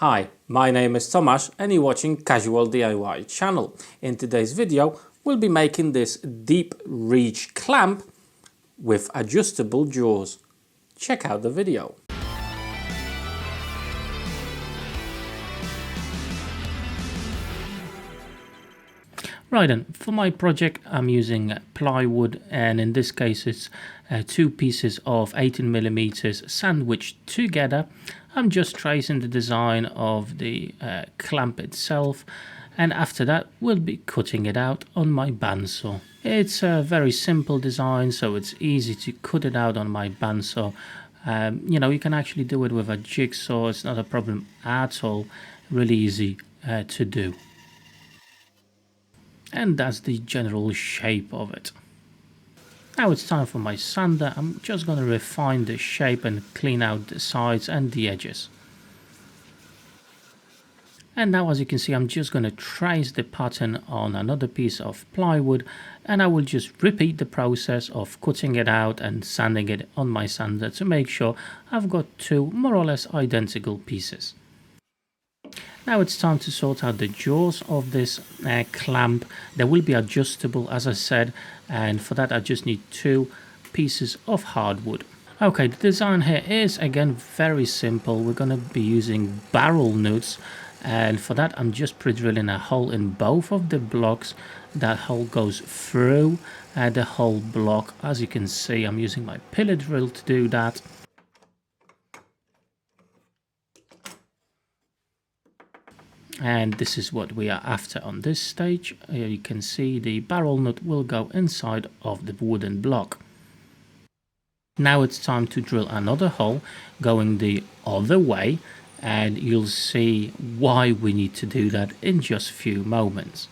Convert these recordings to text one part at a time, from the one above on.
Hi, my name is Tomasz and you're watching Casual DIY channel. In today's video, we'll be making this deep reach clamp with adjustable jaws. Check out the video. Right then, for my project I'm using plywood, and in this case it's two pieces of 18mm sandwiched together. I'm just tracing the design of the clamp itself, and after that we'll be cutting it out on my bandsaw. It's a very simple design, so it's easy to cut it out on my bandsaw. You can actually do it with a jigsaw, it's not a problem at all, really easy to do. And that's the general shape of it. Now it's time for my sander. I'm just going to refine the shape and clean out the sides and the edges. And now, as you can see, I'm just going to trace the pattern on another piece of plywood, and I will just repeat the process of cutting it out and sanding it on my sander to make sure I've got two more or less identical pieces. Now it's time to sort out the jaws of this clamp. They will be adjustable, as I said, and for that I just need two pieces of hardwood. Okay, the design here is again very simple. We're going to be using barrel nuts, and for that I'm just pre-drilling a hole in both of the blocks. That hole goes through the whole block. As you can see, I'm using my pillar drill to do that. And this is what we are after on this stage. Here you can see the barrel nut will go inside of the wooden block. Now it's time to drill another hole going the other way, and you'll see why we need to do that in just a few moments.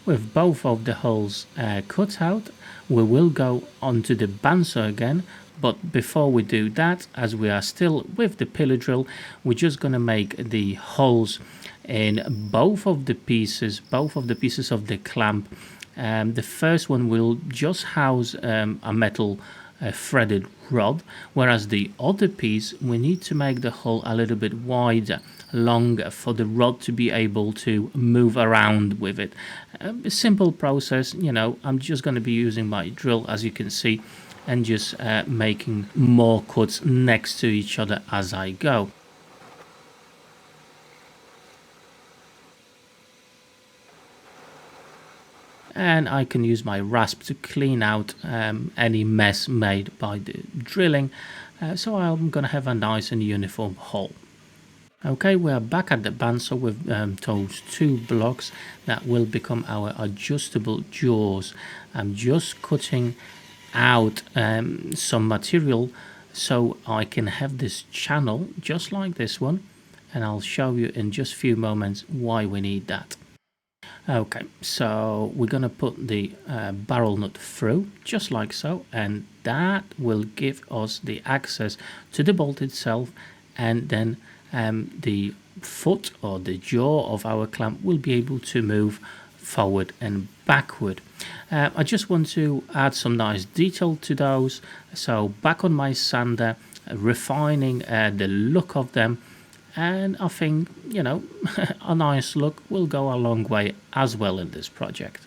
With both of the holes cut out, we will go onto the bandsaw again. But before we do that, as we are still with the pillar drill, we're just going to make the holes in both of the pieces of the clamp. The first one will just house a metal threaded rod, whereas the other piece we need to make the hole a little bit wider, longer, for the rod to be able to move around with it. A simple process, I'm just going to be using my drill, as you can see, and just making more cuts next to each other as I go. And I can use my rasp to clean out any mess made by the drilling, so I'm going to have a nice and uniform hole. Okay, we are back at the bandsaw with those two blocks that will become our adjustable jaws. I'm just cutting out some material so I can have this channel just like this one, and I'll show you in just a few moments why we need that. Okay, so we're gonna put the barrel nut through just like so, and that will give us the access to the bolt itself, and then the foot or the jaw of our clamp will be able to move forward and backward. I just want to add some nice detail to those, so back on my sander, refining the look of them, and I think a nice look will go a long way as well in this project.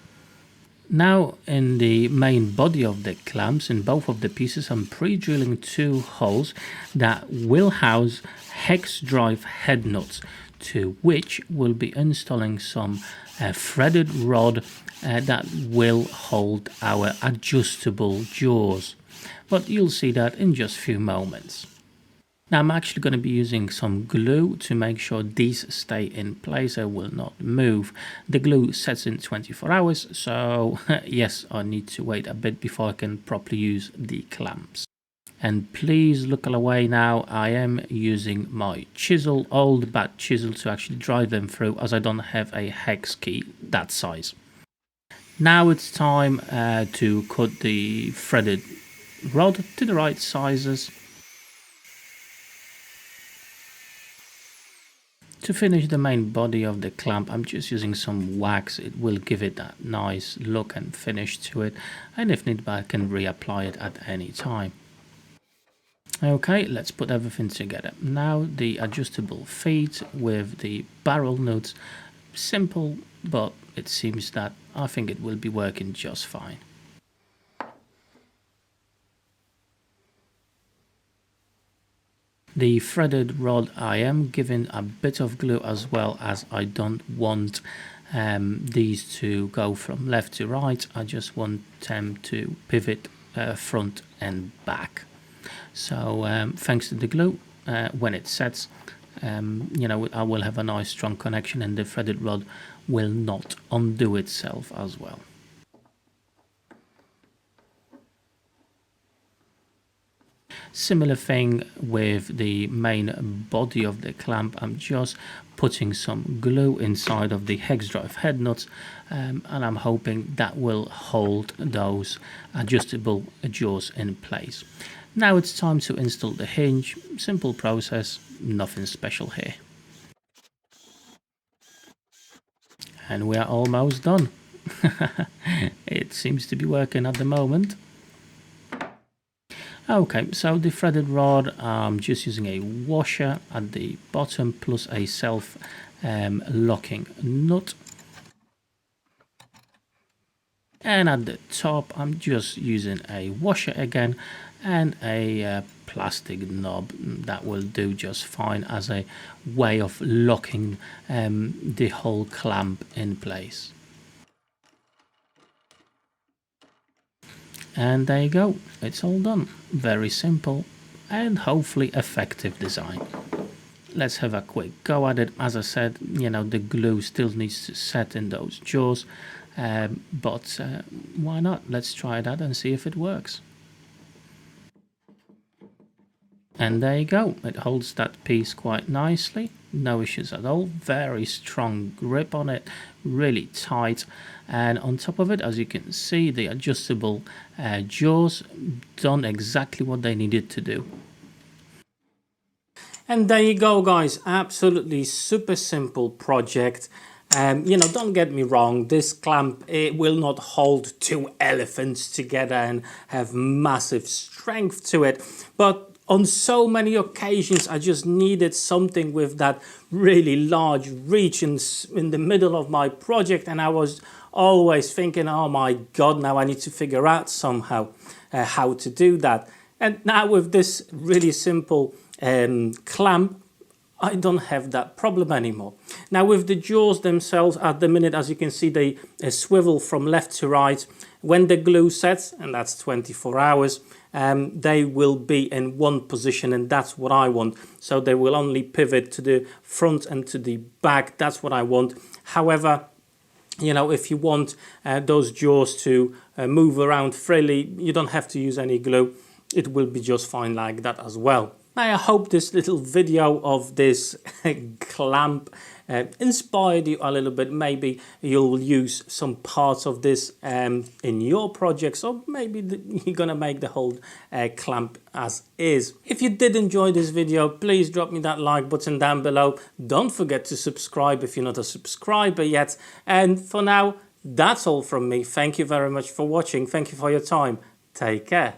Now in the main body of the clamps, in both of the pieces, I'm pre-drilling two holes that will house hex drive head nuts, to which we'll be installing some threaded rod that will hold our adjustable jaws. But you'll see that in just a few moments. Now I'm actually going to be using some glue to make sure these stay in place, I will not move. The glue sets in 24 hours, so yes, I need to wait a bit before I can properly use the clamps. And please look away now, I am using my chisel, old bad chisel, to actually drive them through, as I don't have a hex key that size. Now it's time to cut the threaded rod to the right sizes. To finish the main body of the clamp, I'm just using some wax. It will give it that nice look and finish to it, and if need be I can reapply it at any time. Okay, let's put everything together. Now the adjustable feet with the barrel nuts. Simple, but it seems that I think it will be working just fine. The threaded rod, I am giving a bit of glue as well, as I don't want these to go from left to right. I just want them to pivot front and back. So thanks to the glue, when it sets, I will have a nice strong connection, and the threaded rod will not undo itself as well. Similar thing with the main body of the clamp. I'm just putting some glue inside of the hex drive head nuts, and I'm hoping that will hold those adjustable jaws in place. Now it's time to install the hinge. Simple process, nothing special here. And we are almost done. It seems to be working at the moment. Okay, so the threaded rod, I'm just using a washer at the bottom plus a self locking nut. And at the top, I'm just using a washer again and a plastic knob. That will do just fine as a way of locking the whole clamp in place. And there you go, it's all done. Very simple and hopefully effective design. Let's have a quick go at it. As I said, the glue still needs to set in those jaws, but why not? Let's try that and see if it works. And there you go, it holds that piece quite nicely, no issues at all. Very strong grip on it, really tight, and on top of it, as you can see, the adjustable jaws done exactly what they needed to do. And there you go, guys, absolutely super simple project. Don't get me wrong, this clamp, it will not hold two elephants together and have massive strength to it, but on so many occasions I just needed something with that really large reach in the middle of my project, and I was always thinking, oh my god, now I need to figure out somehow how to do that. And now with this really simple clamp, I don't have that problem anymore. Now with the jaws themselves, at the minute, as you can see, they swivel from left to right. When the glue sets, and that's 24 hours, they will be in one position, and that's what I want. So they will only pivot to the front and to the back. That's what I want. However, if you want those jaws to move around freely, you don't have to use any glue. It will be just fine like that as well. I hope this little video of this clamp inspired you a little bit. Maybe you'll use some parts of this in your projects, or maybe you're gonna make the whole clamp as is. If you did enjoy this video, please drop me that like button down below. Don't forget to subscribe if you're not a subscriber yet. And for now, that's all from me. Thank you very much for watching. Thank you for your time. Take care.